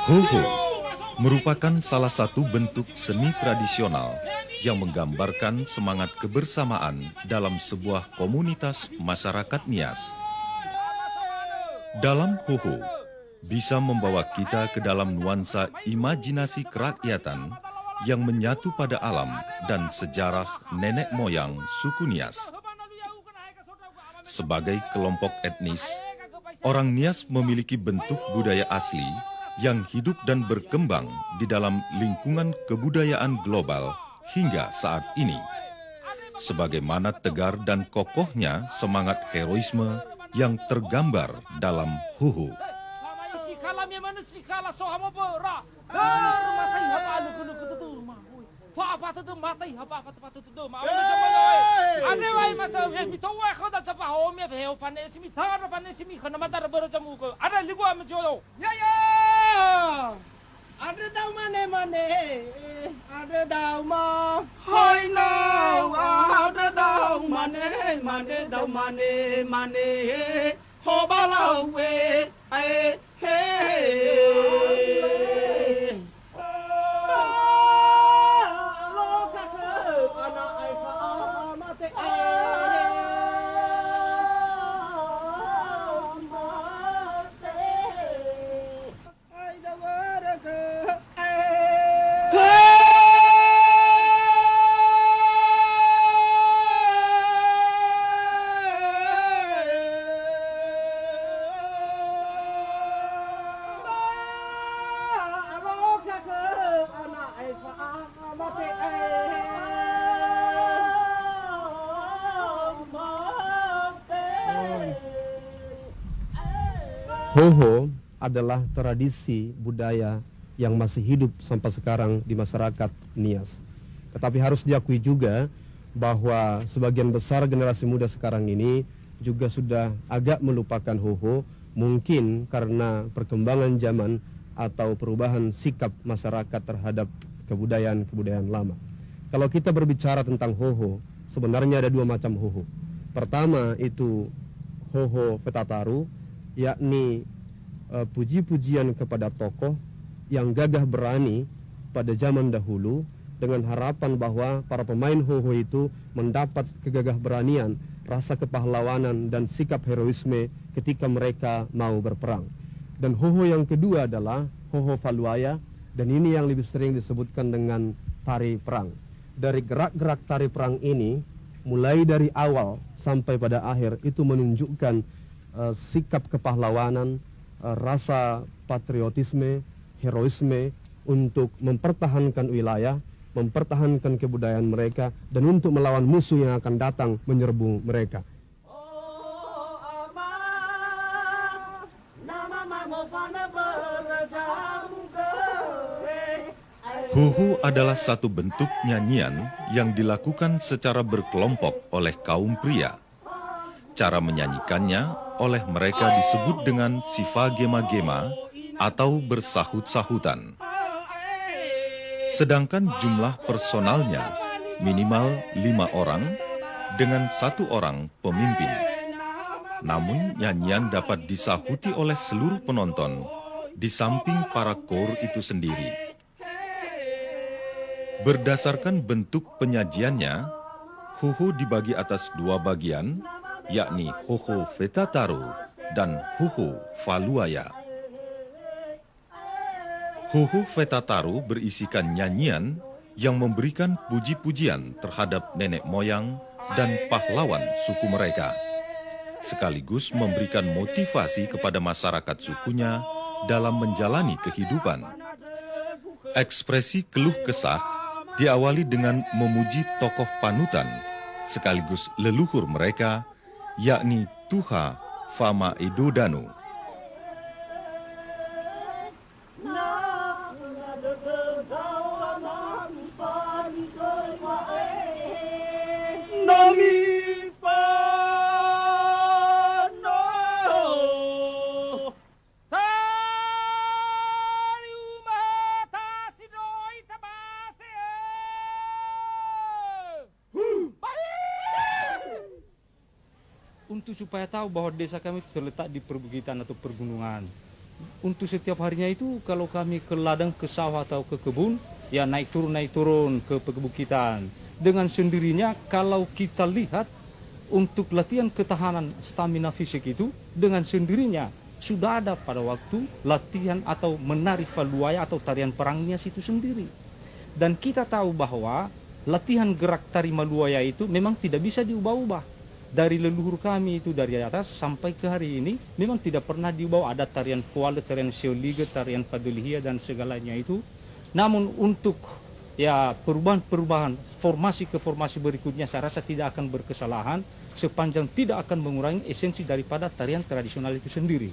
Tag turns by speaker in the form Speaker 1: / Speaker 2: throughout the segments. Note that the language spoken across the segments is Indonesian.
Speaker 1: Hoho merupakan salah satu bentuk seni tradisional yang menggambarkan semangat kebersamaan dalam sebuah komunitas masyarakat Nias. Dalam Hoho, bisa membawa kita ke dalam nuansa imajinasi kerakyatan yang menyatu pada alam dan sejarah nenek moyang suku Nias. Sebagai kelompok etnis, orang Nias memiliki bentuk budaya asli yang hidup dan berkembang di dalam lingkungan kebudayaan global hingga saat ini. Sebagaimana tegar dan kokohnya semangat heroisme yang tergambar dalam Hoho.
Speaker 2: Ada tahu mana, ada tahu mah, hai now, ada tahu mana, tahu mana, ho balau we,
Speaker 3: Hoho adalah tradisi budaya yang masih hidup sampai sekarang di masyarakat Nias. Tetapi harus diakui juga bahwa sebagian besar generasi muda sekarang ini juga sudah agak melupakan Hoho, mungkin karena perkembangan zaman atau perubahan sikap masyarakat terhadap kebudayaan lama. Kalau kita berbicara tentang Hoho, sebenarnya ada dua macam Hoho. Pertama itu Hoho Fetataru, yakni puji-pujian kepada tokoh yang gagah berani pada zaman dahulu dengan harapan bahwa para pemain Hoho itu mendapat kegagah beranian, rasa kepahlawanan dan sikap heroisme ketika mereka mau berperang. Dan Hoho yang kedua adalah Hoho Faluaya, dan ini yang lebih sering disebutkan dengan tari perang. Dari gerak-gerak tari perang ini, mulai dari awal sampai pada akhir itu menunjukkan sikap kepahlawanan, rasa patriotisme, heroisme untuk mempertahankan wilayah, mempertahankan kebudayaan mereka, dan untuk melawan musuh yang akan datang menyerbu mereka.
Speaker 1: Hoho adalah satu bentuk nyanyian yang dilakukan secara berkelompok oleh kaum pria. Cara menyanyikannya oleh mereka disebut dengan sifa gema-gema atau bersahut-sahutan. Sedangkan jumlah personalnya minimal 5 orang dengan 1 orang pemimpin. Namun nyanyian dapat disahuti oleh seluruh penonton di samping para kor itu sendiri. Berdasarkan bentuk penyajiannya, Hoho dibagi atas 2 bagian, yakni Hoho Fetataru dan Hoho Faluaya. Hoho Fetataru berisikan nyanyian yang memberikan puji-pujian terhadap nenek moyang dan pahlawan suku mereka, sekaligus memberikan motivasi kepada masyarakat sukunya dalam menjalani kehidupan. Ekspresi keluh kesah diawali dengan memuji tokoh panutan, sekaligus leluhur mereka, yakni Tuha Fama Edodanu.
Speaker 4: Untuk supaya tahu bahwa desa kami itu terletak di perbukitan atau pergunungan. untuk setiap harinya itu kalau kami ke ladang, ke sawah atau ke kebun, ya naik turun ke perbukitan. Dengan sendirinya kalau kita lihat untuk latihan ketahanan stamina fisik itu dengan sendirinya sudah ada pada waktu latihan atau menari Faluaya atau tarian perang Nias itu sendiri. Dan kita tahu bahwa latihan gerak tari Maluaya itu memang tidak bisa diubah-ubah. Dari leluhur kami itu dari atas sampai ke hari ini memang tidak pernah diubah. Ada tarian Fuale, tarian Seolige, tarian Fadilihia dan segalanya itu. Namun untuk ya perubahan formasi ke formasi berikutnya saya rasa tidak akan berkesalahan sepanjang tidak akan mengurangi esensi daripada tarian tradisional itu sendiri.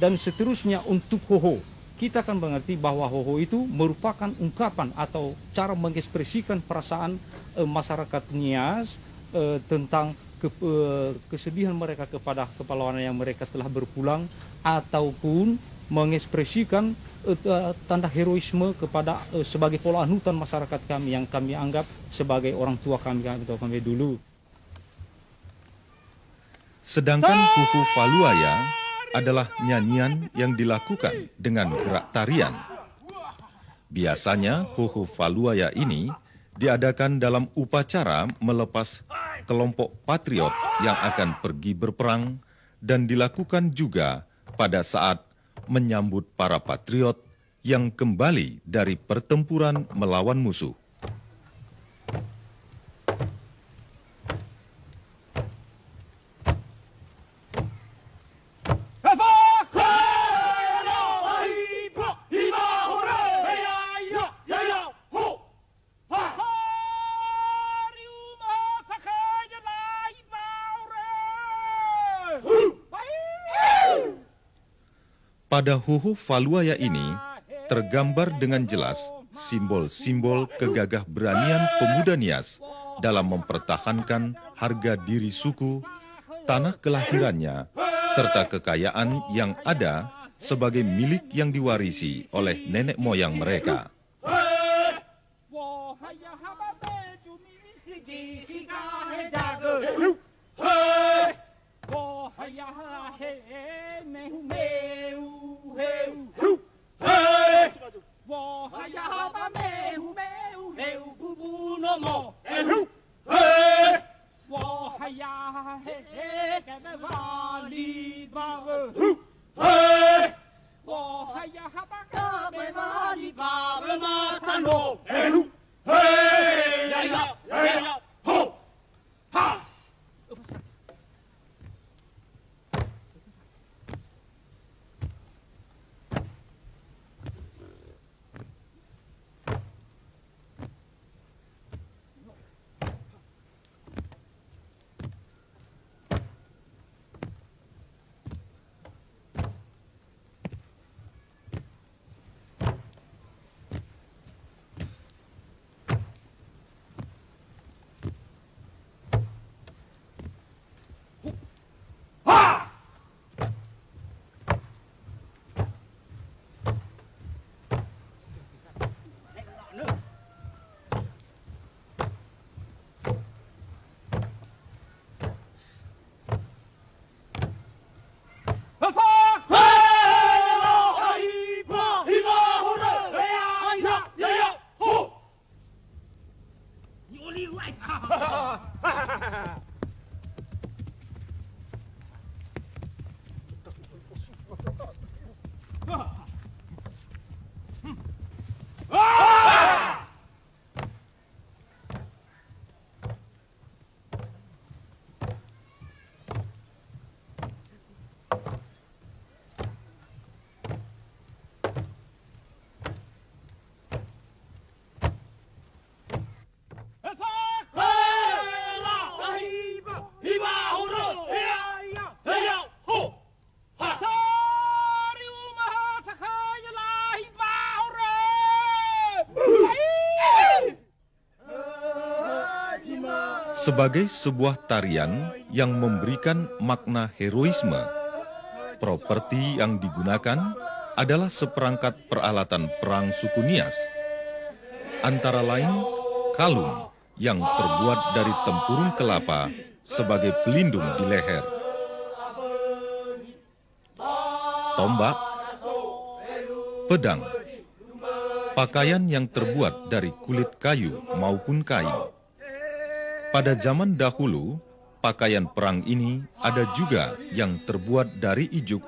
Speaker 4: Dan seterusnya untuk Hoho, kita akan mengerti bahwa Hoho itu merupakan ungkapan atau cara mengekspresikan perasaan masyarakat Nias tentang kesedihan mereka kepada kepahlawanan yang mereka telah berpulang ataupun mengekspresikan tanda heroisme kepada sebagai pola anutan masyarakat kami yang kami anggap sebagai orang tua kami atau kami dulu.
Speaker 1: Sedangkan Huhu Faluaya adalah nyanyian yang dilakukan dengan gerak tarian. Biasanya Huhu Faluaya ini diadakan dalam upacara melepas kelompok patriot yang akan pergi berperang dan dilakukan juga pada saat menyambut para patriot yang kembali dari pertempuran melawan musuh. Pada Huhu Faluaya ini tergambar dengan jelas simbol-simbol kegagah beranian pemuda Nias dalam mempertahankan harga diri suku, tanah kelahirannya, serta kekayaan yang ada sebagai milik yang diwarisi oleh nenek moyang mereka. Sebagai sebuah tarian yang memberikan makna heroisme, properti yang digunakan adalah seperangkat peralatan perang suku Nias. Antara lain, kalung yang terbuat dari tempurung kelapa sebagai pelindung di leher, tombak, Pedang, pakaian yang terbuat dari kulit kayu maupun kain. Pada zaman dahulu, pakaian perang ini ada juga yang terbuat dari ijuk,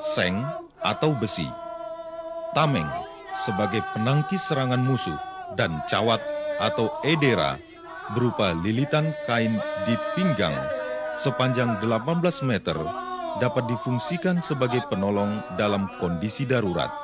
Speaker 1: seng, atau besi. Tameng sebagai penangkis serangan musuh dan cawat atau edera berupa lilitan kain di pinggang sepanjang 18 meter dapat difungsikan sebagai penolong dalam kondisi darurat.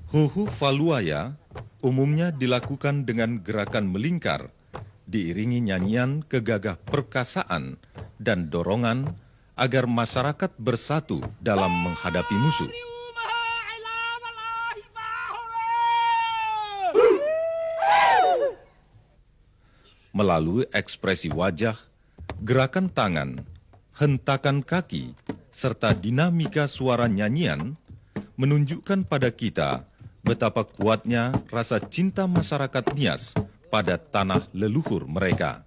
Speaker 1: Huhu Faluaya umumnya dilakukan dengan gerakan melingkar, diiringi nyanyian kegagah perkasaan dan dorongan agar masyarakat bersatu dalam menghadapi musuh. Melalui ekspresi wajah, gerakan tangan, hentakan kaki, serta dinamika suara nyanyian, menunjukkan pada kita betapa kuatnya rasa cinta masyarakat Nias pada tanah leluhur mereka.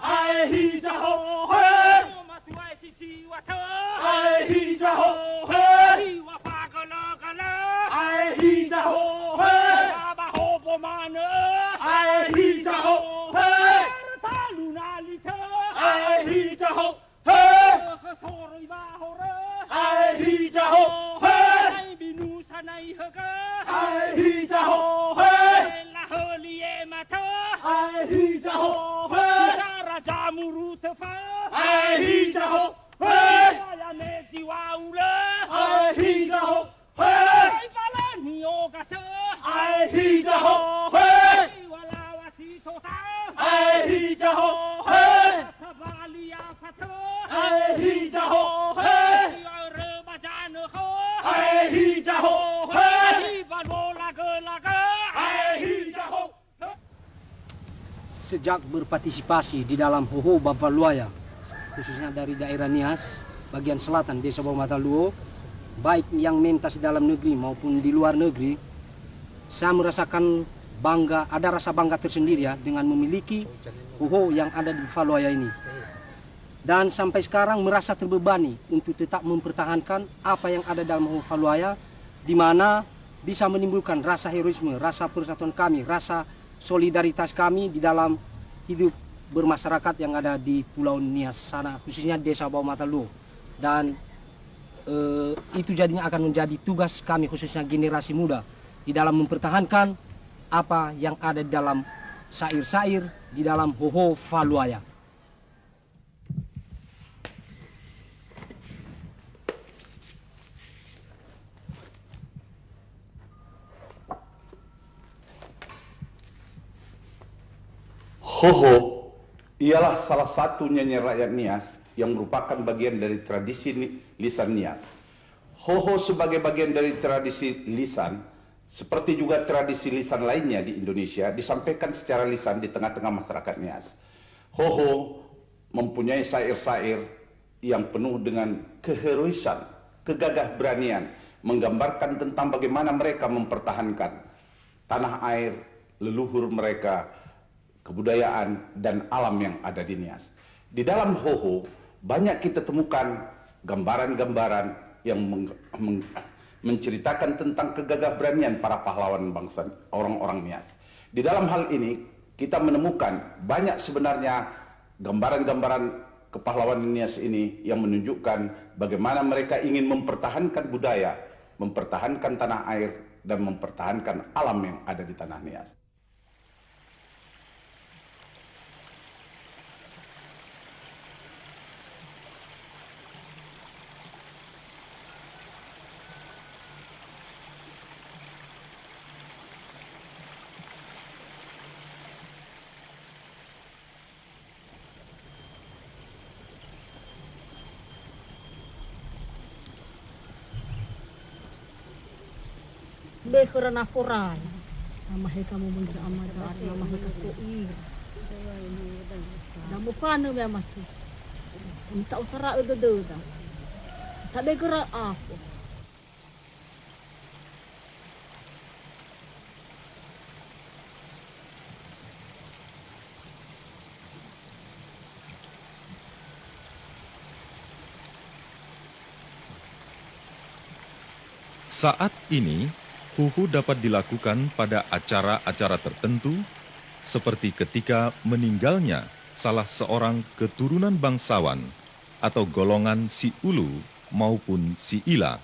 Speaker 2: Ai hi ja ho, hey! hija ho he
Speaker 5: Iwa pakala-kala.
Speaker 2: ai hija ho he
Speaker 5: Aba hopo mana.
Speaker 2: ai hija ho he
Speaker 5: Talu nalita.
Speaker 2: ai hija ho he
Speaker 5: Kesoro ibahora.
Speaker 2: ai hija ho he
Speaker 5: Nai binu sanai haka.
Speaker 2: ai hija ho he
Speaker 5: La holi e mata.
Speaker 2: ai hija ho he
Speaker 5: Sara jamuru tefa.
Speaker 2: ai hija ho he
Speaker 5: Saya ne jiwaula.
Speaker 2: ai hija ho he
Speaker 5: Ai balani ogasa.
Speaker 2: ai hija ho he
Speaker 5: Wala wasito ta.
Speaker 2: ai hija ho he
Speaker 5: Kabali afata.
Speaker 2: ai hija ho he
Speaker 5: Ore bajana ho.
Speaker 2: ai hija ho he
Speaker 5: Iban bola gelaga.
Speaker 2: ai hija ho
Speaker 6: Sejak berpartisipasi di dalam Hoho Bavaluaya, khususnya dari daerah Nias, bagian selatan Desa Bawah Mataluo, baik yang mentas di dalam negeri maupun di luar negeri, saya merasakan bangga, ada rasa bangga tersendiri ya dengan memiliki Hoho yang ada di Bavaluaya ini. Dan sampai sekarang merasa terbebani untuk tetap mempertahankan apa yang ada dalam Hoho Bavaluaya, di mana bisa menimbulkan rasa heroisme, rasa persatuan kami, rasa solidaritas kami di dalam hidup bermasyarakat yang ada di Pulau Nias sana, khususnya Desa Bawah Mataluo. Dan itu jadinya akan menjadi tugas kami khususnya generasi muda di dalam mempertahankan apa yang ada di dalam syair-syair di dalam Hoho Bavaluaya.
Speaker 7: Hoho ialah salah satu nyanyian rakyat Nias yang merupakan bagian dari tradisi lisan Nias. Hoho sebagai bagian dari tradisi lisan, seperti juga tradisi lisan lainnya di Indonesia, disampaikan secara lisan di tengah-tengah masyarakat Nias. Hoho mempunyai syair-syair yang penuh dengan keheroisan, kegagah beranian, menggambarkan tentang bagaimana mereka mempertahankan tanah air, leluhur mereka, kebudayaan dan alam yang ada di Nias. Di dalam Hoho banyak kita temukan gambaran-gambaran yang menceritakan tentang kegagah beranian para pahlawan bangsa orang-orang Nias. Di dalam hal ini kita menemukan banyak sebenarnya gambaran-gambaran kepahlawanan Nias ini yang menunjukkan bagaimana mereka ingin mempertahankan budaya, mempertahankan tanah air dan mempertahankan alam yang ada di tanah Nias.
Speaker 8: Bekerana forai, nama kamu mengira amat nama kasoi. Nama fana memang tu. Tak usah ada dah. Tak bergerak apa.
Speaker 1: Saat ini, Hoho dapat dilakukan pada acara-acara tertentu, seperti ketika meninggalnya salah seorang keturunan bangsawan atau golongan si Ulu maupun si Ila.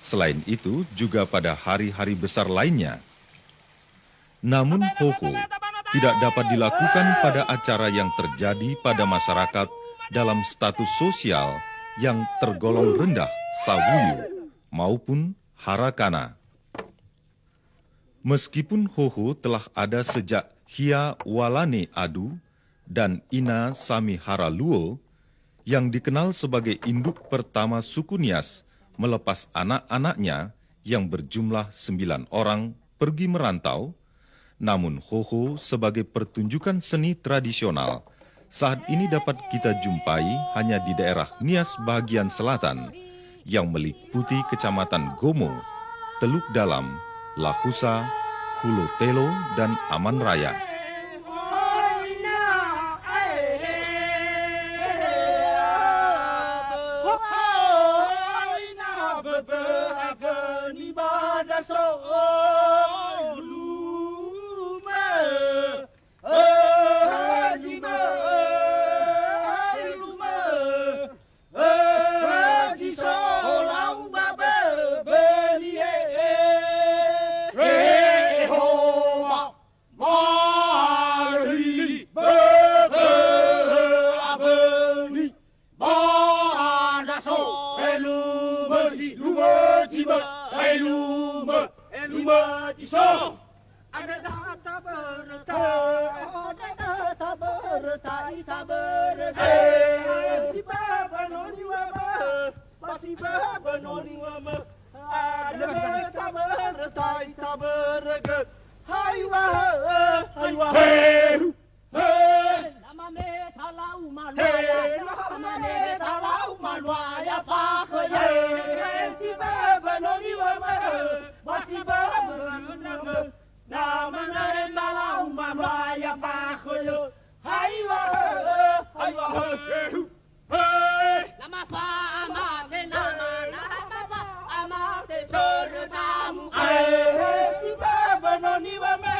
Speaker 1: Selain itu, juga pada hari-hari besar lainnya. Namun Hoho tidak dapat dilakukan pada acara yang terjadi pada masyarakat dalam status sosial yang tergolong rendah sawuyu maupun harakana. Meskipun Hoho telah ada sejak Hia Walane Adu dan Ina Sami Haraluo, yang dikenal sebagai induk pertama suku Nias melepas anak-anaknya yang berjumlah 9 orang pergi merantau, namun Hoho sebagai pertunjukan seni tradisional saat ini dapat kita jumpai hanya di daerah Nias bagian selatan, yang meliputi kecamatan Gomo, Teluk Dalam, Lahusa, Hulu Telo, dan Aman Raya.
Speaker 2: Si baba no ni wama, pasi baba no ni wama. Ada tabar tai tabar ke. Hai wah, hai wah. Hey, hey.
Speaker 5: Nama me thalau malwaya, nama me thalau malwaya fa khaya.
Speaker 2: Si baba no ni wama, pasi baba no ni wama. Nama me talau malwaya fa khaya. Hai wah, hai wah. Hey.
Speaker 5: Nama fa amate nama fa amate chortamu.
Speaker 2: Si baba no ni wama,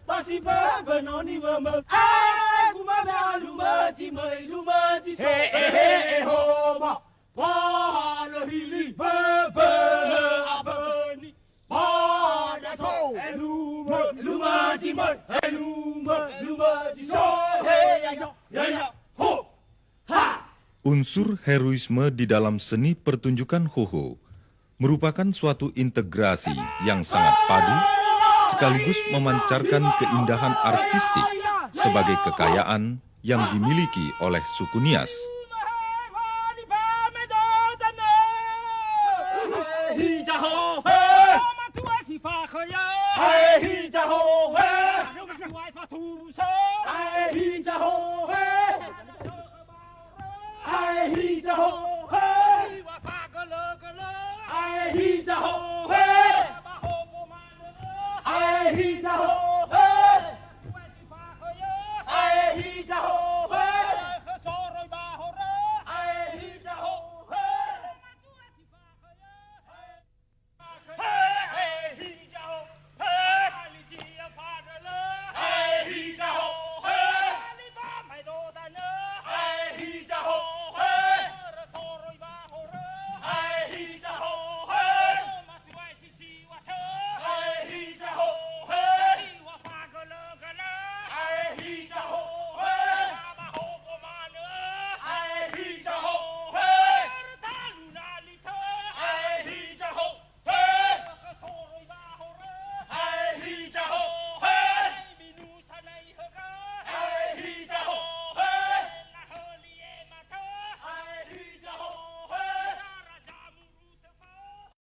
Speaker 2: pasi baba no ni wama. Kumama lumaji mai lumaji so. Hey ho ma, wala hili baba abani. Pada so, lumaji mai, lumaji so. Hey ya ho, ha.
Speaker 1: Unsur heroisme di dalam seni pertunjukan Hoho merupakan suatu integrasi yang sangat padu sekaligus memancarkan keindahan artistik sebagai kekayaan yang dimiliki oleh suku Nias.
Speaker 2: Hi,